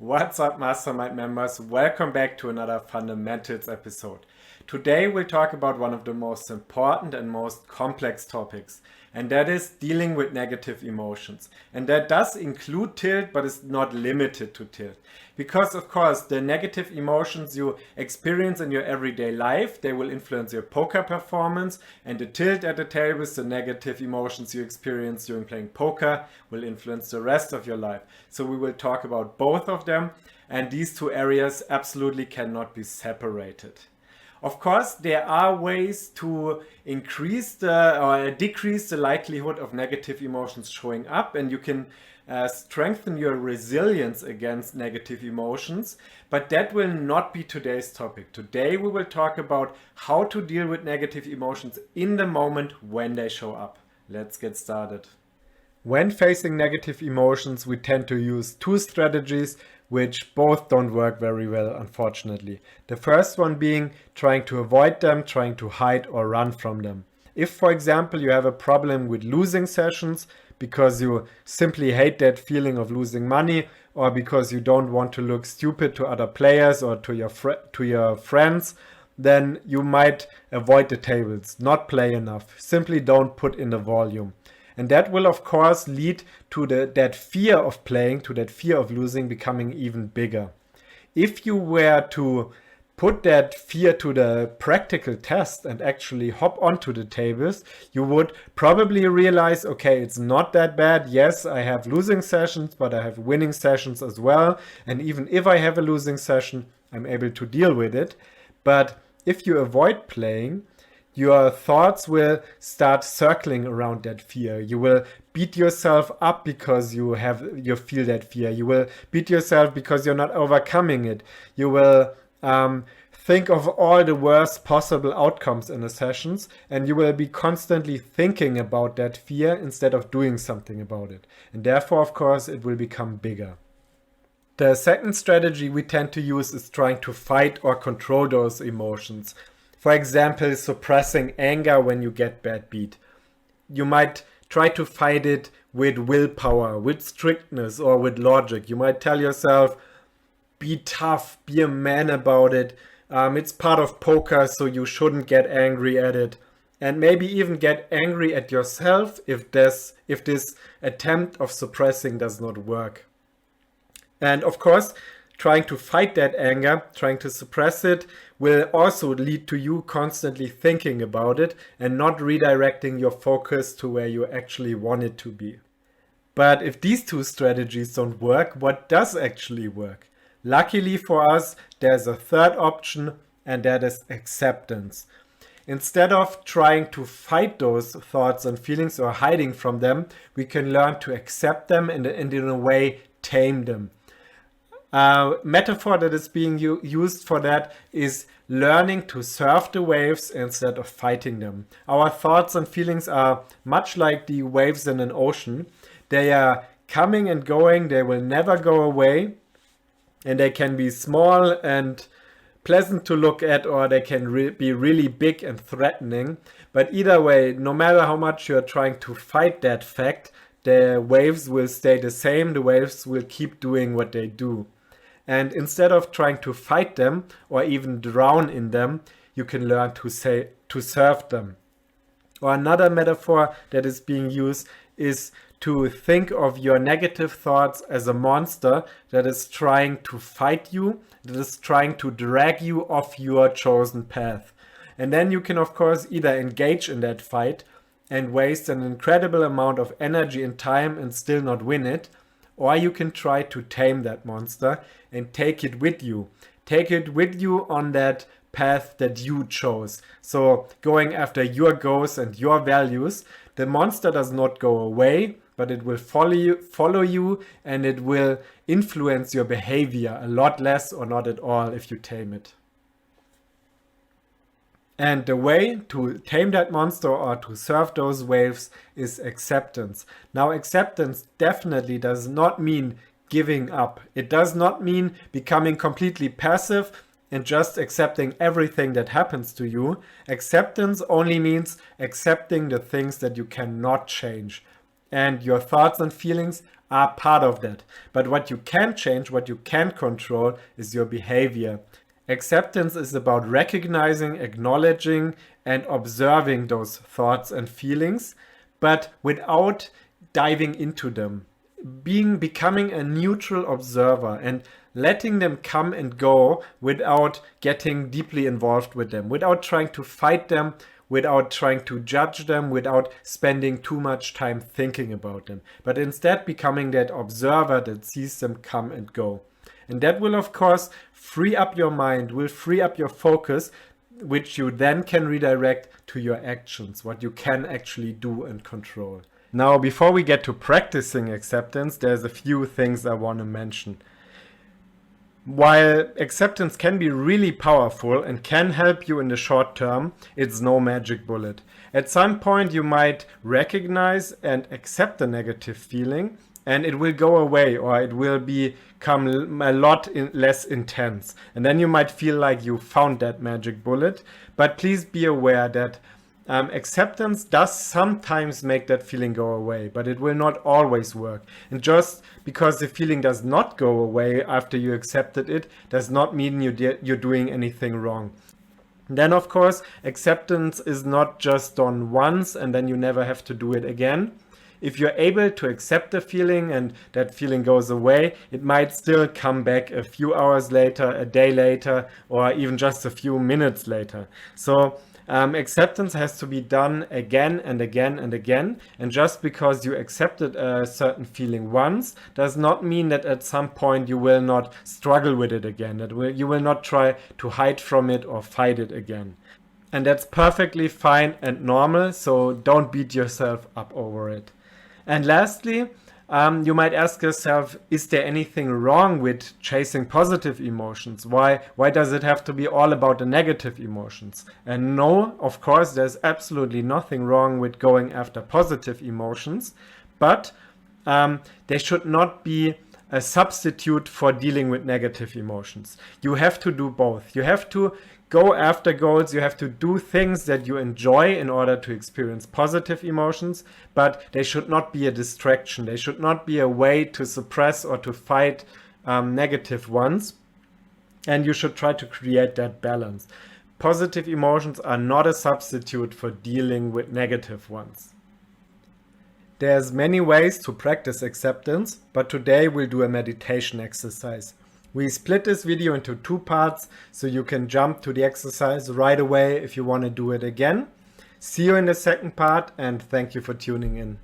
What's up, Mastermind members? Welcome back to another Fundamentals episode. Today we'll talk about one of the most important and most complex topics, and that is dealing with negative emotions. And that does include tilt, but is not limited to tilt. Because of course, the negative emotions you experience in your everyday life, they will influence your poker performance, and the tilt at the table is the negative emotions you experience during playing poker will influence the rest of your life. So we will talk about both of them, and these two areas absolutely cannot be separated. Of course, there are ways to increase or decrease the likelihood of negative emotions showing up, and you can strengthen your resilience against negative emotions, but that will not be today's topic. Today we will talk about how to deal with negative emotions in the moment when they show up. Let's get started. When facing negative emotions, we tend to use two strategies which both don't work very well, unfortunately. The first one being trying to avoid them, trying to hide or run from them. If, for example, you have a problem with losing sessions because you simply hate that feeling of losing money, or because you don't want to look stupid to other players or to your friends, then you might avoid the tables, not play enough, simply don't put in the volume. And that will, of course, lead to that fear of playing, to that fear of losing becoming even bigger. If you were to put that fear to the practical test and actually hop onto the tables, you would probably realize, okay, it's not that bad. Yes, I have losing sessions, but I have winning sessions as well. And even if I have a losing session, I'm able to deal with it. But if you avoid playing, your thoughts will start circling around that fear. You will beat yourself up because you feel that fear. You will beat yourself because you're not overcoming it. You will think of all the worst possible outcomes in the sessions, and you will be constantly thinking about that fear instead of doing something about it. And therefore, of course, it will become bigger. The second strategy we tend to use is trying to fight or control those emotions. For example, suppressing anger when you get bad beat. You might try to fight it with willpower, with strictness, or with logic. You might tell yourself, be tough, be a man about it. It's part of poker, so you shouldn't get angry at it. And maybe even get angry at yourself if this attempt of suppressing does not work. And of course, trying to fight that anger, trying to suppress it, will also lead to you constantly thinking about it and not redirecting your focus to where you actually want it to be. But if these two strategies don't work, what does actually work? Luckily for us, there's a third option, and that is acceptance. Instead of trying to fight those thoughts and feelings or hiding from them, we can learn to accept them and in a way tame them. Metaphor that is being used for that is learning to surf the waves instead of fighting them. Our thoughts and feelings are much like the waves in an ocean. They are coming and going, they will never go away, and they can be small and pleasant to look at, or they can be really big and threatening. But either way, no matter how much you're trying to fight that fact, the waves will stay the same, the waves will keep doing what they do. And instead of trying to fight them or even drown in them, you can learn to surf them. Or another metaphor that is being used is to think of your negative thoughts as a monster that is trying to fight you, that is trying to drag you off your chosen path. And then you can, of course, either engage in that fight and waste an incredible amount of energy and time and still not win it, or you can try to tame that monster and take it with you. Take it with you on that path that you chose. So going after your goals and your values, the monster does not go away, but it will follow you and it will influence your behavior a lot less or not at all if you tame it. And the way to tame that monster or to surf those waves is acceptance. Now, acceptance definitely does not mean giving up. It does not mean becoming completely passive and just accepting everything that happens to you. Acceptance only means accepting the things that you cannot change. And your thoughts and feelings are part of that. But what you can change, what you can control, is your behavior. Acceptance is about recognizing, acknowledging, and observing those thoughts and feelings, but without diving into them. Becoming a neutral observer and letting them come and go without getting deeply involved with them, without trying to fight them, without trying to judge them, without spending too much time thinking about them, but instead becoming that observer that sees them come and go. And that will, of course, free up your mind, will free up your focus, which you then can redirect to your actions, what you can actually do and control. Now, before we get to practicing acceptance, there's a few things I want to mention. While acceptance can be really powerful and can help you in the short term, it's no magic bullet. At some point, you might recognize and accept the negative feeling, and it will go away, or it will become a lot less intense. And then you might feel like you found that magic bullet. But please be aware that acceptance does sometimes make that feeling go away, but it will not always work. And just because the feeling does not go away after you accepted it, does not mean you're doing anything wrong. Then, of course, acceptance is not just done once and then you never have to do it again. If you're able to accept the feeling and that feeling goes away, it might still come back a few hours later, a day later, or even just a few minutes later. So acceptance has to be done again and again and again. And just because you accepted a certain feeling once does not mean that at some point you will not struggle with it again, you will not try to hide from it or fight it again. And that's perfectly fine and normal, so don't beat yourself up over it. And lastly, you might ask yourself, is there anything wrong with chasing positive emotions? Why does it have to be all about the negative emotions? And no, of course, there's absolutely nothing wrong with going after positive emotions, but they should not be a substitute for dealing with negative emotions. You have to do both. You have to go after goals, you have to do things that you enjoy in order to experience positive emotions, but they should not be a distraction. They should not be a way to suppress or to fight negative ones. And you should try to create that balance. Positive emotions are not a substitute for dealing with negative ones. There's many ways to practice acceptance, but today we'll do a meditation exercise. We split this video into 2 parts, so you can jump to the exercise right away if you want to do it again. See you in the second part, and thank you for tuning in.